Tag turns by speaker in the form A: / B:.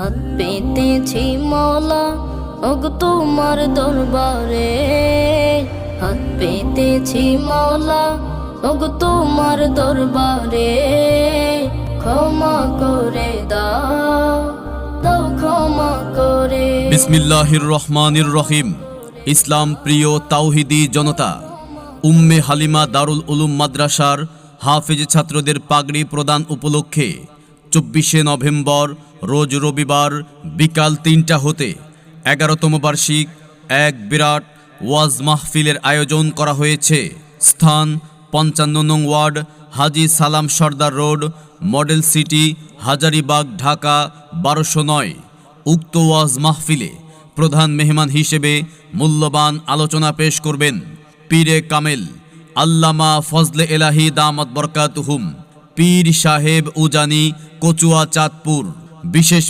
A: হাত পেতেছি মওলা ওগো তোমার দরবারে, হাত পেতেছি মওলা ওগো তোমার দরবারে, ক্ষমা করে দাও, দাও ক্ষমা করে।
B: বিসমিল্লাহির রহমানির রহিম। ইসলাম প্রিয় তাওহিদি জনতা, উম্মে হালিমা দারুল উলুম মাদ্রাসার হাফেজ ছাত্রদের পাগড়ি প্রদান উপলক্ষে 24শে নভেম্বর রোজ রবিবার বিকাল 3টা হতে 11তম বার্ষিক এক বিরাট ওয়াজ মাহফিলের আয়োজন করা হয়েছে। স্থান 55 নং ward, Haji Salam Sardar road, model city, Hazaribagh, Dhaka 1209। উক্ত ওয়াজ মাহফিলে প্রধান মেহমান হিসেবে মূল্যবান আলোচনা পেশ করবেন পীরে কামেল আল্লামা ফজলে এলাহি দামাত বরকাতুহুম, পীর সাহেব উজানি, কচুয়া, চাঁদপুর। বিশেষ